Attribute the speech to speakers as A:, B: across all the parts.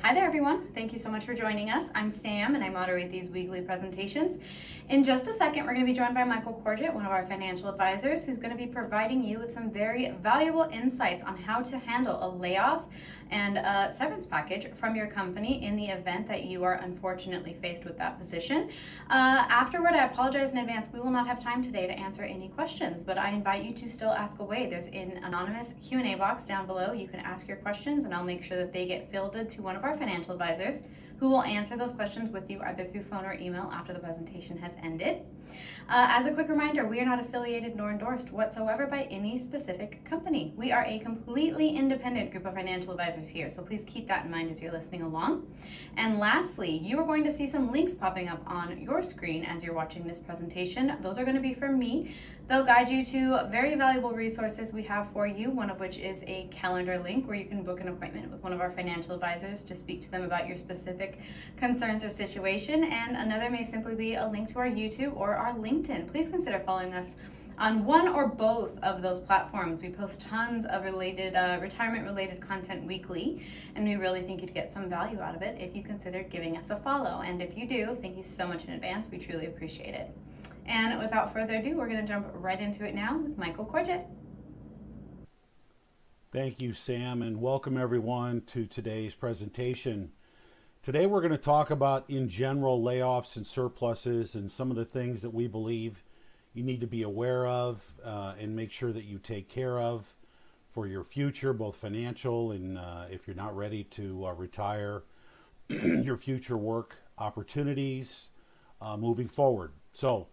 A: Hi there, everyone. Thank you so much for joining us. I'm Sam, and I moderate these weekly presentations. In just a second, we're going to be joined by Michael Corgett, one of our financial advisors, who's going to be providing you with some very valuable insights on how to handle a layoff and a severance package from your company in the event that you are unfortunately faced with that position. Afterward, I apologize in advance. We will not have time today to answer any questions, but I invite you to still ask away. There's an anonymous Q&A box down below. You can ask your questions, and I'll make sure that they get fielded to one of our financial advisors who will answer those questions with you either through phone or email after the presentation has ended. As a quick reminder, we are not affiliated nor endorsed whatsoever by any specific company. We are a completely independent group of financial advisors here, so please keep that in mind as you're listening along. And lastly, you are going to see some links popping up on your screen as you're watching this presentation. Those are going to be from me. They'll guide you to very valuable resources we have for you, one of which is a calendar link where you can book an appointment with one of our financial advisors to speak to them about your specific concerns or situation, and another may simply be a link to our YouTube or our LinkedIn. Please consider following us on one or both of those platforms. We post tons of retirement-related content weekly, and we really think you'd get some value out of it if you consider giving us a follow. And if you do, thank you so much in advance. We truly appreciate it. And without further ado, we're going to jump right into it now with Michael Corgett.
B: Thank you, Sam, and welcome everyone to today's presentation. Today we're going to talk about, in general, layoffs and surpluses and some of the things that we believe you need to be aware of and make sure that you take care of for your future, both financial and if you're not ready to retire, your future work opportunities moving forward. So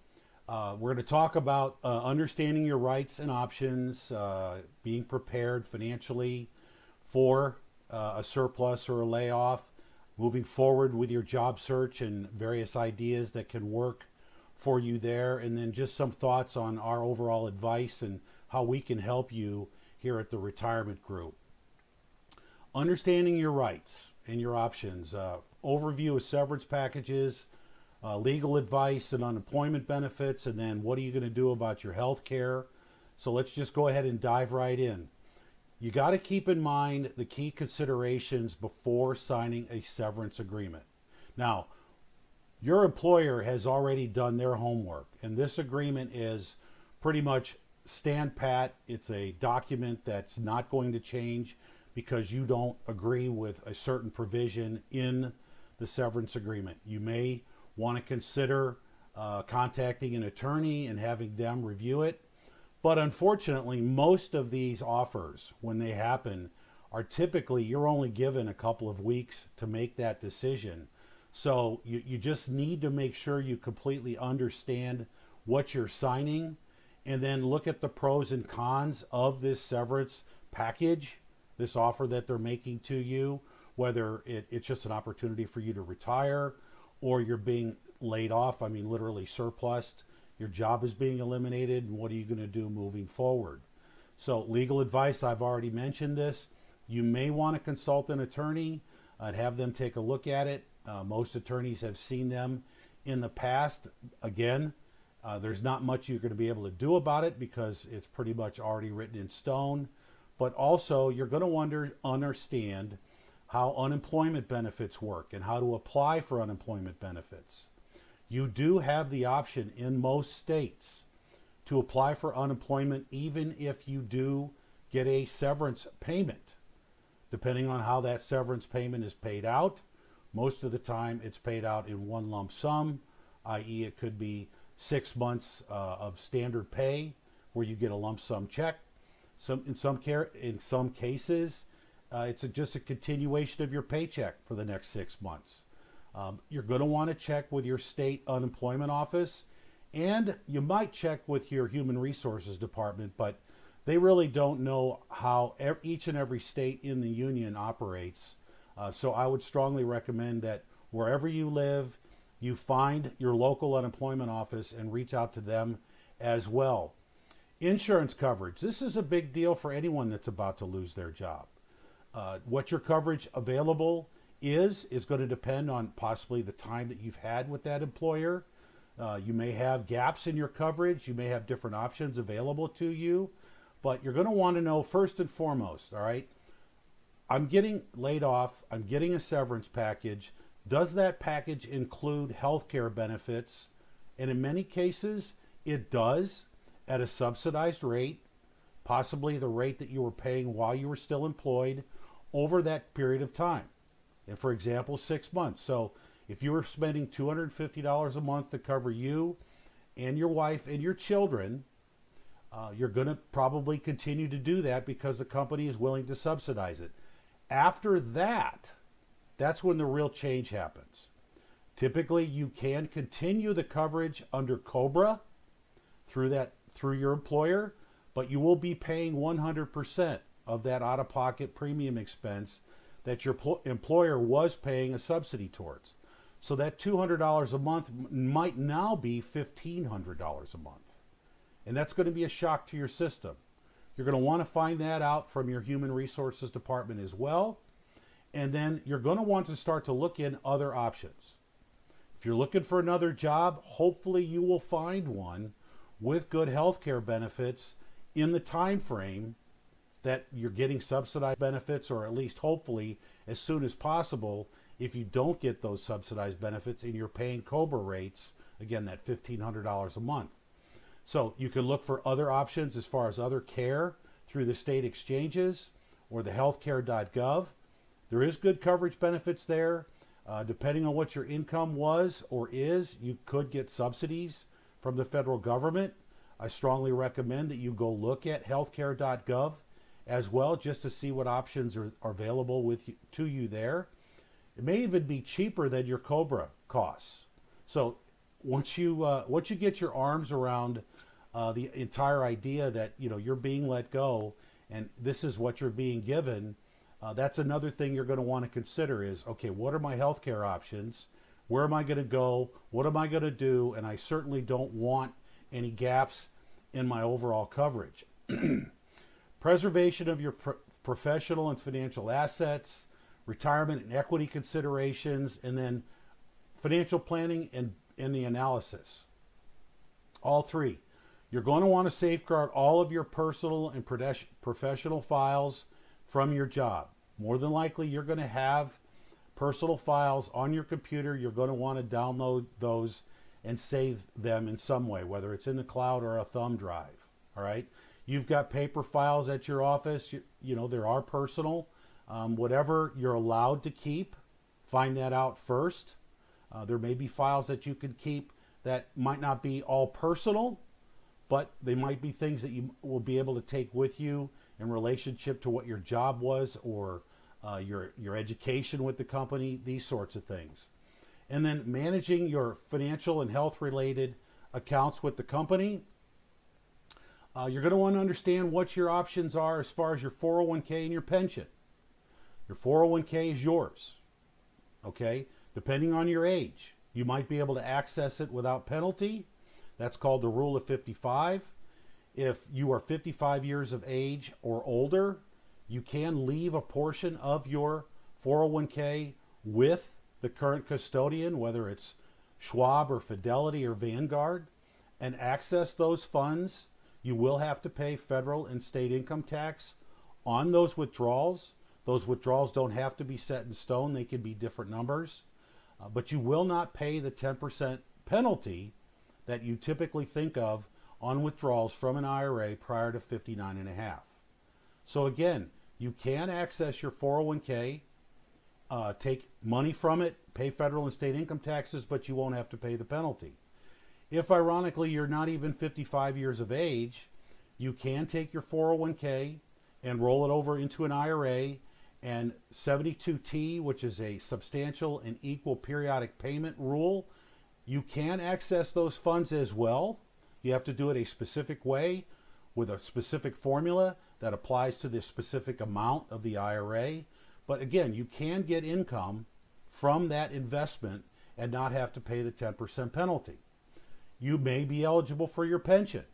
B: we're going to talk about understanding your rights and options, being prepared financially for a surplus or a layoff, moving forward with your job search and various ideas that can work for you there, and then just some thoughts on our overall advice and how we can help you here at the Retirement Group. Understanding your rights and your options, overview of severance packages, legal advice and unemployment benefits, and then what are you going to do about your health care. So let's just go ahead and dive right in. You got to keep in mind the key considerations before signing a severance agreement. Now, your employer has already done their homework, and this agreement is pretty much stand pat. It's a document that's not going to change because you don't agree with a certain provision in the severance agreement. You may want to consider contacting an attorney and having them review it. But unfortunately, most of these offers, when they happen, are typically you're only given a couple of weeks to make that decision. So you just need to make sure you completely understand what you're signing and then look at the pros and cons of this severance package, this offer that they're making to you, whether it's just an opportunity for you to retire or you're being laid off, I mean literally surplused. Your job is being eliminated, and what are you going to do moving forward? So legal advice, I've already mentioned this. You may want to consult an attorney and have them take a look at it. Most attorneys have seen them in the past. Again, there's not much you're going to be able to do about it because it's pretty much already written in stone. But also, you're going to understand how unemployment benefits work and how to apply for unemployment benefits. You do have the option in most states to apply for unemployment even if you do get a severance payment. Depending on how that severance payment is paid out, most of the time it's paid out in one lump sum, i.e. it could be 6 months of standard pay where you get a lump sum check. In some cases, it's just a continuation of your paycheck for the next 6 months. You're going to want to check with your state unemployment office, and you might check with your human resources department, but they really don't know how each and every state in the union operates. So I would strongly recommend that wherever you live, you find your local unemployment office and reach out to them as well. Insurance coverage. This is a big deal for anyone that's about to lose their job. What your coverage available is going to depend on possibly the time that you've had with that employer. You may have gaps in your coverage. You may have different options available to you, but you're going to want to know first and foremost, all right, I'm getting laid off, I'm getting a severance package. Does that package include health care benefits? And in many cases, it does at a subsidized rate, possibly the rate that you were paying while you were still employed over that period of time. And for example, 6 months. So if you were spending $250 a month to cover you and your wife and your children, you're going to probably continue to do that because the company is willing to subsidize it. After that, that's when the real change happens. Typically, you can continue the coverage under COBRA through your employer, but you will be paying 100% of that out-of-pocket premium expense that your employer was paying a subsidy towards. So that $200 a month might now be $1,500 a month. And that's going to be a shock to your system. You're going to want to find that out from your human resources department as well. And then you're going to want to start to look in other options. If you're looking for another job, hopefully you will find one with good health care benefits in the time frame that you're getting subsidized benefits, or at least hopefully as soon as possible. If you don't get those subsidized benefits and you're paying COBRA rates, again, that $1,500 a month. So you can look for other options as far as other care through the state exchanges or the healthcare.gov. There is good coverage benefits there. Depending on what your income was or is, you could get subsidies from the federal government. I strongly recommend that you go look at healthcare.gov as well, just to see what options are available to you there. It may even be cheaper than your COBRA costs. So once you get your arms around the entire idea that you're being let go and this is what you're being given, that's another thing you're going to want to consider is, okay, what are my healthcare options? Where am I going to go? What am I going to do? And I certainly don't want any gaps in my overall coverage. Preservation of your professional and financial assets, retirement and equity considerations, and then financial planning and the analysis. All three. You're going to want to safeguard all of your personal and professional files from your job. More than likely, you're going to have personal files on your computer. You're going to want to download those and save them in some way, whether it's in the cloud or a thumb drive. All right. You've got paper files at your office. There are personal. Whatever you're allowed to keep, find that out first. There may be files that you can keep that might not be all personal, but they might be things that you will be able to take with you in relationship to what your job was or your education with the company, these sorts of things. And then managing your financial and health related accounts with the company. You're going to want to understand what your options are as far as your 401k and your pension. Your 401k is yours, okay? Depending on your age, you might be able to access it without penalty. That's called the rule of 55. If you are 55 years of age or older, you can leave a portion of your 401k with the current custodian, whether it's Schwab or Fidelity or Vanguard, and access those funds. You will have to pay federal and state income tax on those withdrawals. Those withdrawals don't have to be set in stone. They can be different numbers. But you will not pay the 10% penalty that you typically think of on withdrawals from an IRA prior to 59 and a half. So again, you can access your 401k, take money from it, pay federal and state income taxes, but you won't have to pay the penalty. If ironically you're not even 55 years of age, you can take your 401k and roll it over into an IRA, and 72T, which is a substantial and equal periodic payment rule, you can access those funds as well. You have to do it a specific way with a specific formula that applies to the specific amount of the IRA. But again, you can get income from that investment and not have to pay the 10% penalty. You may be eligible for your pension.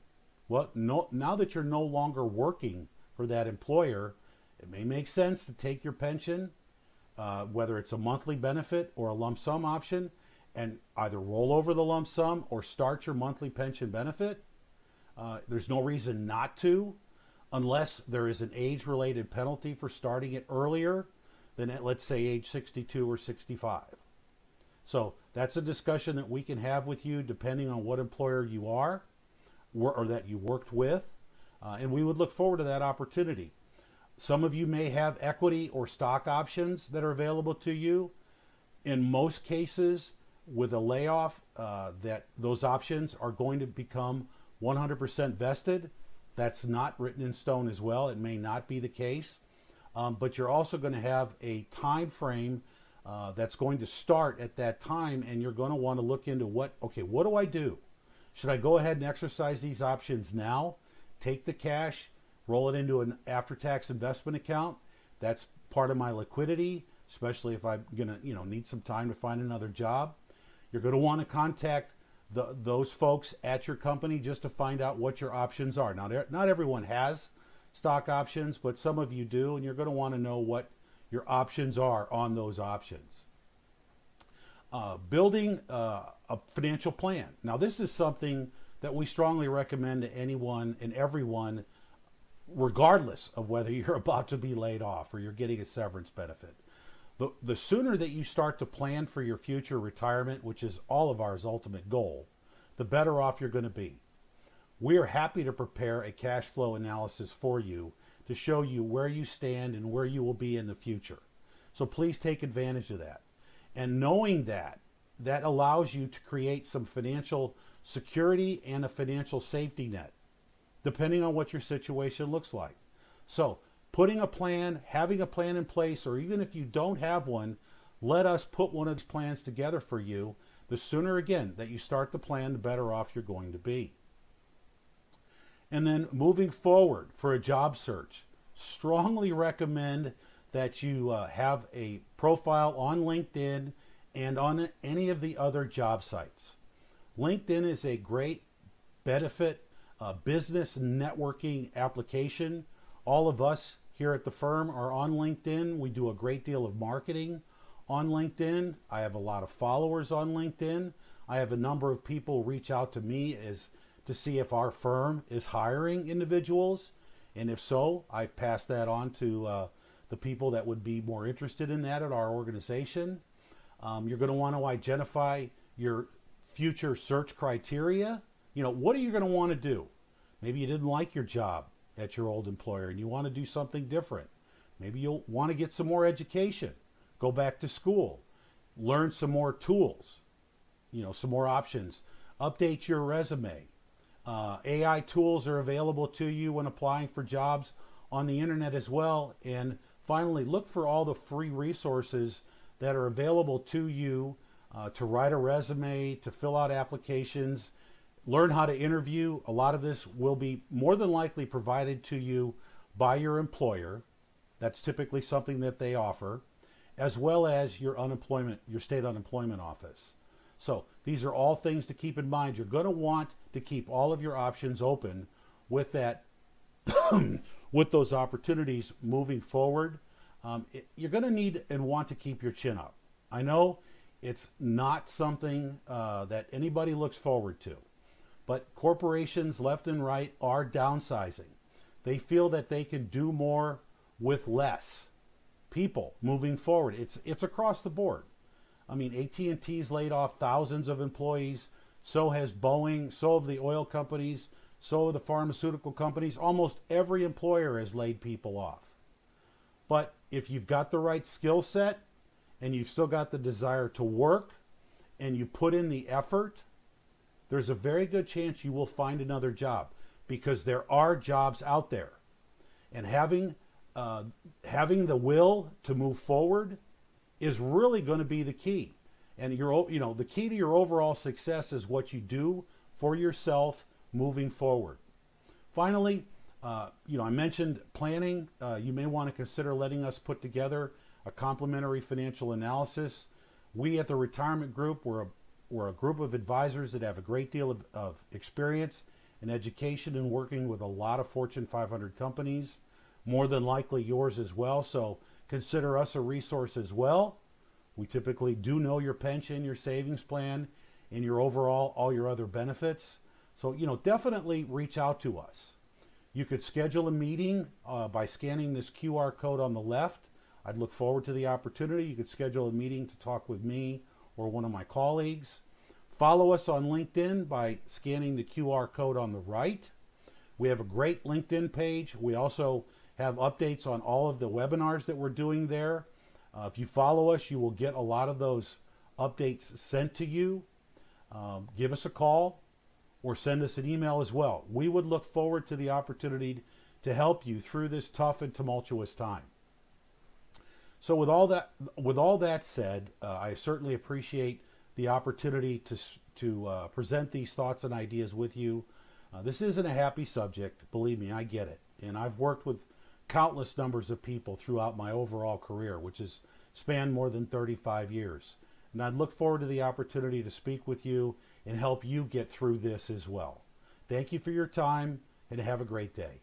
B: Well, now that you're no longer working for that employer, it may make sense to take your pension, whether it's a monthly benefit or a lump sum option, and either roll over the lump sum or start your monthly pension benefit. There's no reason not to. unless there is an age-related penalty for starting it earlier than at, let's say, age 62 or 65. So that's a discussion that we can have with you depending on what employer you are or that you worked with. And we would look forward to that opportunity. Some of you may have equity or stock options that are available to you. In most cases, with a layoff, that those options are going to become 100% vested. That's not written in stone as well. It may not be the case. But you're also going to have a time frame that's going to start at that time, and you're going to want to look into what do I do? Should I go ahead and exercise these options now? Take the cash, roll it into an after-tax investment account. That's part of my liquidity, especially if I'm going to need some time to find another job. You're going to want to contact those folks at your company just to find out what your options are. Now, not everyone has stock options, but some of you do, and you're going to want to know what your options are on those options. Building a financial plan. Now, this is something that we strongly recommend to anyone and everyone, regardless of whether you're about to be laid off or you're getting a severance benefit. The sooner that you start to plan for your future retirement, which is all of ours ultimate goal, the better off you're going to be. We are happy to prepare a cash flow analysis for you to show you where you stand and where you will be in the future. So please take advantage of that. And knowing that allows you to create some financial security and a financial safety net, depending on what your situation looks like. So putting a plan, having a plan in place, or even if you don't have one, let us put one of these plans together for you. The sooner, again, that you start the plan, the better off you're going to be. And then moving forward for a job search, strongly recommend that you have a profile on LinkedIn and on any of the other job sites. LinkedIn is a great benefit business networking application. All of us here at the firm are on LinkedIn. We do a great deal of marketing on LinkedIn. I have a lot of followers on LinkedIn. I have a number of people reach out to me to see if our firm is hiring individuals. And if so, I pass that on to the people that would be more interested in that at our organization. You're going to want to identify your future search criteria. What are you going to want to do? Maybe you didn't like your job at your old employer and you want to do something different. Maybe you'll want to get some more education, go back to school, learn some more tools, some more options, update your resume. AI tools are available to you when applying for jobs on the internet as well. And finally, look for all the free resources that are available to you to write a resume, to fill out applications, learn how to interview. A lot of this will be more than likely provided to you by your employer. That's typically something that they offer, as well as your state unemployment office. So these are all things to keep in mind. You're going to want to keep all of your options open with that, with those opportunities moving forward. You're going to need and want to keep your chin up. I know it's not something that anybody looks forward to, but corporations left and right are downsizing. They feel that they can do more with less people moving forward. It's across the board. I mean, AT&T's laid off thousands of employees. So has Boeing. So have the oil companies. So have the pharmaceutical companies. Almost every employer has laid people off. But if you've got the right skill set and you've still got the desire to work and you put in the effort, there's a very good chance you will find another job, because there are jobs out there. And having the will to move forward is really going to be the key. And the key to your overall success is what you do for yourself moving forward. Finally, I mentioned planning. You may want to consider letting us put together a complimentary financial analysis. We at the Retirement Group, we're a group of advisors that have a great deal of experience and education in working with a lot of Fortune 500 companies, more than likely yours as well. So consider us a resource as well. We typically do know your pension, your savings plan, and your overall, all your other benefits. So, definitely reach out to us. You could schedule a meeting by scanning this QR code on the left. I'd look forward to the opportunity. You could schedule a meeting to talk with me or one of my colleagues. Follow us on LinkedIn by scanning the QR code on the right. We have a great LinkedIn page. We also have updates on all of the webinars that we're doing there. If you follow us, you will get a lot of those updates sent to you. Give us a call or send us an email as well. We would look forward to the opportunity to help you through this tough and tumultuous time. So with all that said, I certainly appreciate the opportunity to present these thoughts and ideas with you. This isn't a happy subject, believe me, I get it. And I've worked with countless numbers of people throughout my overall career, which has spanned more than 35 years. And I'd look forward to the opportunity to speak with you and help you get through this as well. Thank you for your time and have a great day.